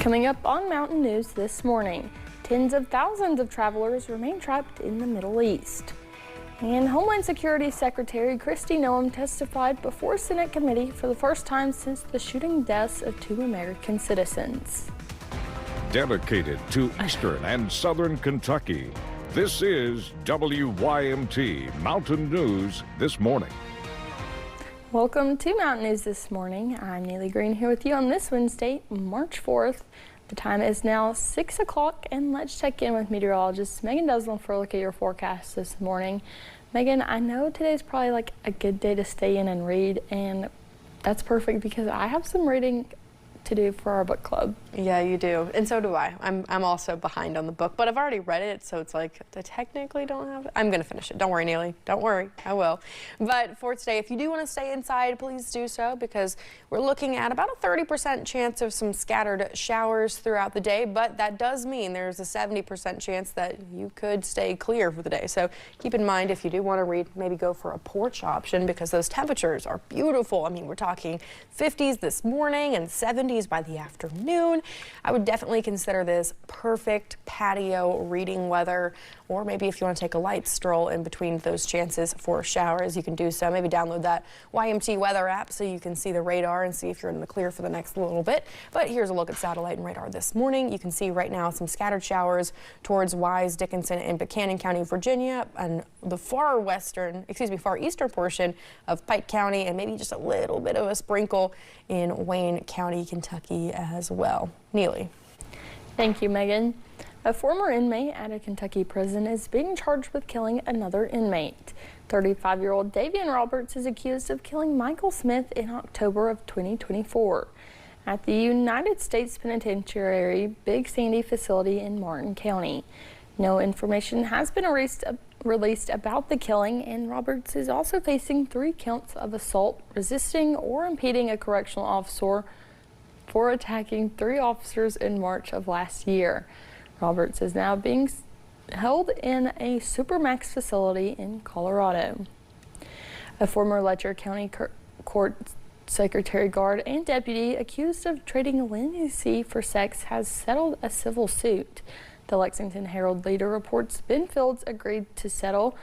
Coming up on Mountain News this morning, tens of thousands of travelers remain trapped in the Middle East. And Homeland Security Secretary Kristi Noem testified before a Senate committee for the first time since the shooting deaths of 2 American citizens. Dedicated to Eastern and Southern Kentucky, this is WYMT Mountain News This Morning. Welcome to Mountain News This Morning. I'm Neely Green here with you on this Wednesday, March 4th. The time is now 6 o'clock, and let's check in with meteorologist Megan Duslin for a look at your forecast this morning. Megan, I know today's probably like a good day to stay in and read, and that's perfect because I have some reading to do for our book club. Yeah, you do, and so do I. I'm also behind on the book, but I've already read it, so it's like I technically don't have it. I'm gonna finish it. Don't worry, Neely. Don't worry, I will. But for today, if you do want to stay inside, please do so, because we're looking at about a 30% chance of some scattered showers throughout the day, but that does mean there's a 70% chance that you could stay clear for the day. So keep in mind, if you do want to read, maybe go for a porch option, because those temperatures are beautiful. I mean, we're talking 50s this morning and 70s by the afternoon. I would definitely consider this perfect patio reading weather, or maybe if you want to take a light stroll in between those chances for showers, you can do so. Maybe download that WYMT weather app so you can see the radar and see if you're in the clear for the next little bit. But here's a look at satellite and radar this morning. You can see right now some scattered showers towards Wise, Dickinson, and Buchanan County, Virginia, and the far eastern portion of Pike County, and maybe just a little bit of a sprinkle in Wayne County, Kentucky as well. Neely. Thank you, Megan. A former inmate at a Kentucky prison is being charged with killing another inmate. 35-year-old Davian Roberts is accused of killing Michael Smith in October of 2024 at the United States Penitentiary Big Sandy facility in Martin County. No information has been released about the killing, and Roberts is also facing 3 counts of assault, resisting, or impeding a correctional officer for attacking 3 officers in March of last year. Roberts is now being held in a Supermax facility in Colorado. A former Letcher County Court secretary guard and deputy accused of trading leniency for sex has settled a civil suit. The Lexington Herald Leader reports Ben Fields agreed to settle,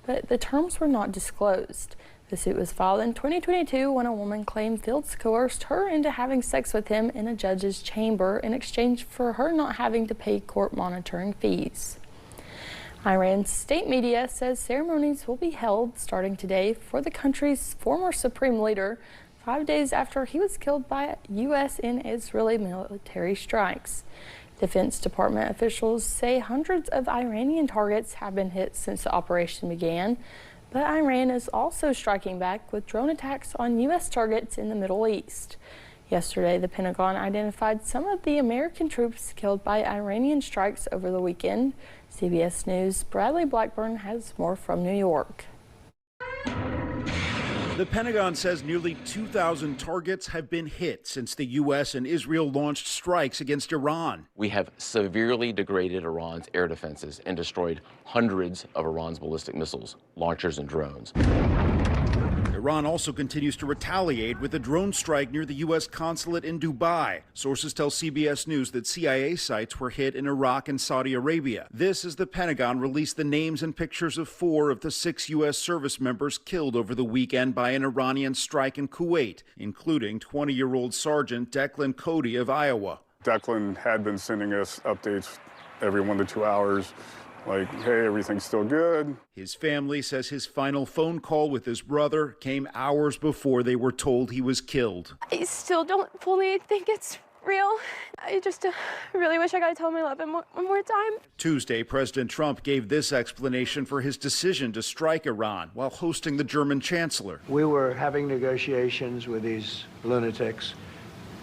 but the terms were not disclosed. The suit was filed in 2022 when a woman claimed Fields coerced her into having sex with him in a judge's chamber in exchange for her not having to pay court monitoring fees. Iran's state media says ceremonies will be held starting today for the country's former supreme leader, 5 days after he was killed by U.S. and Israeli military strikes. Defense Department officials say hundreds of Iranian targets have been hit since the operation began, but Iran is also striking back with drone attacks on U.S. targets in the Middle East. Yesterday, the Pentagon identified some of the American troops killed by Iranian strikes over the weekend. CBS News' Bradley Blackburn has more from New York. The Pentagon says nearly 2,000 targets have been hit since the U.S. and Israel launched strikes against Iran. We have severely degraded Iran's air defenses and destroyed hundreds of Iran's ballistic missiles, launchers, and drones. Iran also continues to retaliate with a drone strike near the U.S. consulate in Dubai. Sources tell CBS News that CIA sites were hit in Iraq and Saudi Arabia. This as the Pentagon released the names and pictures of 4 of the 6 U.S. service members killed over the weekend by an Iranian strike in Kuwait, including 20-year-old Sergeant Declan Cody of Iowa. Declan had been sending us updates every 1 to 2 hours. Like, hey, everything's still good. His family says his final phone call with his brother came hours before they were told he was killed. I still don't fully think it's real. I just really wish I got to tell him I love him one more time. Tuesday, President Trump gave this explanation for his decision to strike Iran while hosting the German chancellor. We were having negotiations with these lunatics,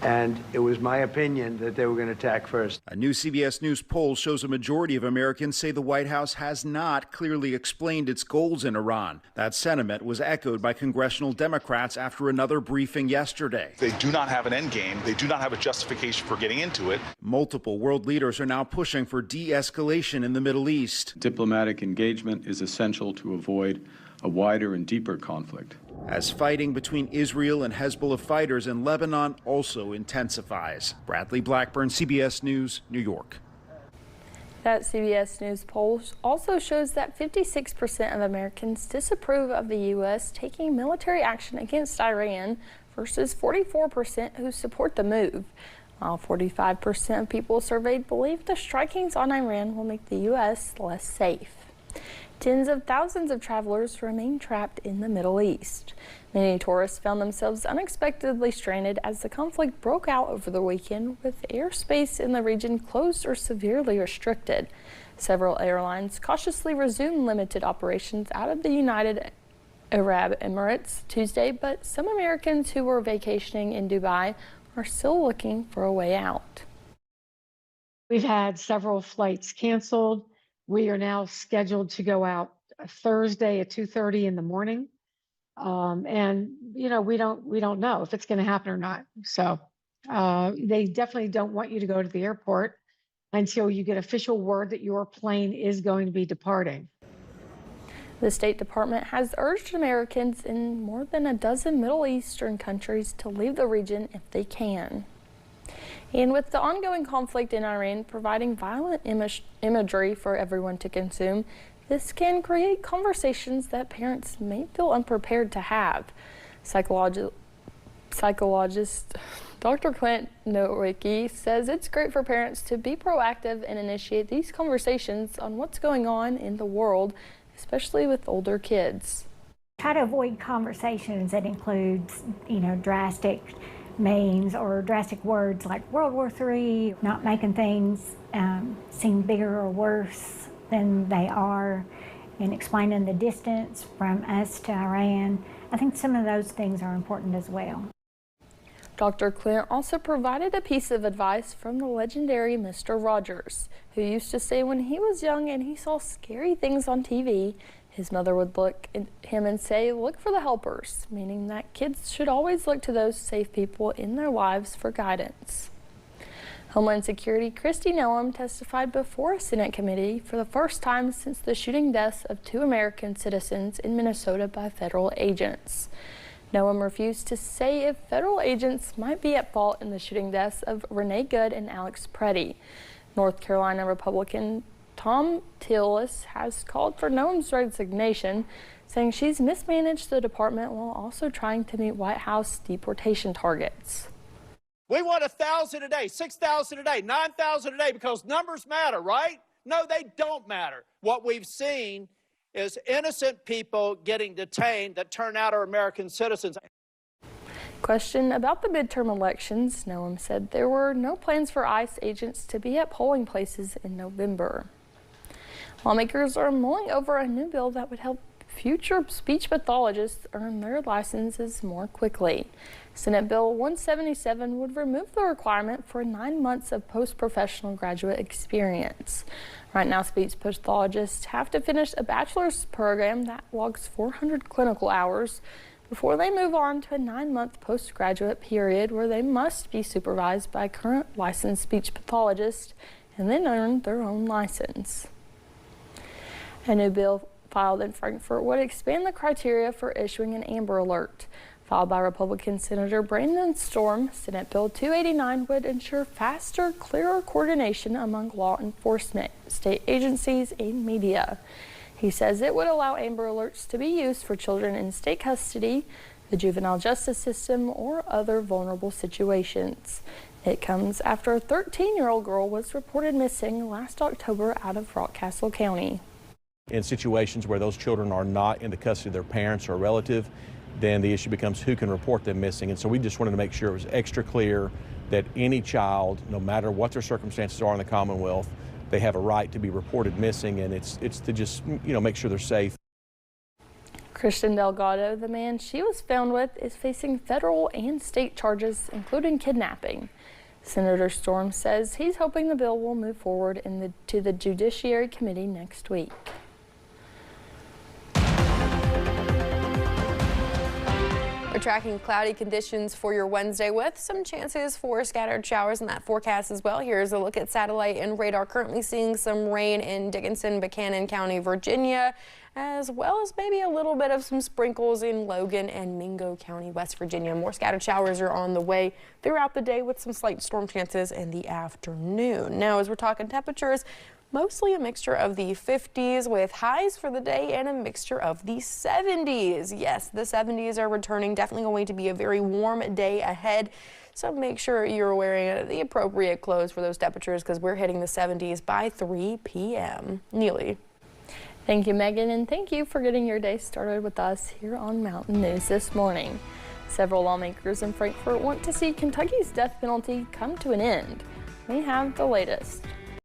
and it was my opinion that they were going to attack first. A new CBS News poll shows a majority of Americans say the White House has not clearly explained its goals in Iran. That sentiment was echoed by congressional Democrats after another briefing yesterday. They do not have an end game. They do not have a justification for getting into it. Multiple world leaders are now pushing for de-escalation in the Middle East. Diplomatic engagement is essential to avoid a wider and deeper conflict. as fighting between Israel and Hezbollah fighters in Lebanon also intensifies. Bradley Blackburn, CBS News, New York. That CBS News poll also shows that 56% of Americans disapprove of the U.S. taking military action against Iran versus 44% who support the move, while 45% of people surveyed believe the strikings on Iran will make the U.S. less safe. Tens of thousands of travelers remain trapped in the Middle East. Many tourists found themselves unexpectedly stranded as the conflict broke out over the weekend, with airspace in the region closed or severely restricted. Several airlines cautiously resumed limited operations out of the United Arab Emirates Tuesday, but some Americans who were vacationing in Dubai are still looking for a way out. We've had several flights canceled. We are now scheduled to go out Thursday at 2:30 in the morning. And you know, we don't know if it's going to happen or not. So they definitely don't want you to go to the airport until you get official word that your plane is going to be departing. The State Department has urged Americans in more than a dozen Middle Eastern countries to leave the region if they can. And with the ongoing conflict in Iran providing violent imagery for everyone to consume, this can create conversations that parents may feel unprepared to have. Psychologist Dr. Clint Nowicki says it's great for parents to be proactive and initiate these conversations on what's going on in the world, especially with older kids. Try to avoid conversations that includes, drastic names or drastic words like World War III, not making things seem bigger or worse than they are, and explaining the distance from us to Iran. I think some of those things are important as well. Dr. Clint also provided a piece of advice from the legendary Mr. Rogers, who used to say when he was young and he saw scary things on TV, his mother would look at him and say, "Look for the helpers," meaning that kids should always look to those safe people in their lives for guidance. Homeland Security Kristi Noem testified before a Senate committee for the first time since the shooting deaths of 2 American citizens in Minnesota by federal agents. Noem refused to say if federal agents might be at fault in the shooting deaths of Renee Good and Alex Preddy. North Carolina Republican Tom Tillis has called for Noem's resignation, saying she's mismanaged the department while also trying to meet White House deportation targets. We want 1,000 a day, 6,000 a day, 9,000 a day because numbers matter, right? No, they don't matter. What we've seen is innocent people getting detained that turn out are American citizens. Questioned about the midterm elections, Noem said there were no plans for ICE agents to be at polling places in November. Lawmakers are mulling over a new bill that would help future speech pathologists earn their licenses more quickly. Senate Bill 177 would remove the requirement for 9 months of post-professional graduate experience. Right now, speech pathologists have to finish a bachelor's program that logs 400 clinical hours before they move on to a 9-month postgraduate period where they must be supervised by a current licensed speech pathologist and then earn their own license. A new bill filed in Frankfurt would expand the criteria for issuing an Amber Alert. Filed by Republican Senator Brandon Storm, Senate Bill 289 would ensure faster, clearer coordination among law enforcement, state agencies, and media. He says it would allow Amber Alerts to be used for children in state custody, the juvenile justice system, or other vulnerable situations. It comes after a 13-year-old girl was reported missing last October out of Rockcastle County. In situations where those children are not in the custody of their parents or a relative, then the issue becomes who can report them missing. And so we just wanted to make sure it was extra clear that any child, no matter what their circumstances are in the Commonwealth, they have a right to be reported missing, and it's to just, make sure they're safe. Christian Delgado, the man she was found with, is facing federal and state charges, including kidnapping. Senator Storm says he's hoping the bill will move forward to the Judiciary Committee next week. Tracking cloudy conditions for your Wednesday with some chances for scattered showers in that forecast as well. Here's a look at satellite and radar. Currently seeing some rain in Dickinson, Buchanan County, Virginia, as well as maybe a little bit of some sprinkles in Logan and Mingo County, West Virginia. More scattered showers are on the way throughout the day with some slight storm chances in the afternoon. Now, as we're talking temperatures, mostly a mixture of the 50s with highs for the day and a mixture of the 70s. Yes, the 70s are returning. Definitely going to be a very warm day ahead. So make sure you're wearing the appropriate clothes for those temperatures because we're hitting the 70s by 3 p.m. Neely. Thank you, Megan, and thank you for getting your day started with us here on Mountain News this morning. Several lawmakers in Frankfort want to see Kentucky's death penalty come to an end. We have the latest.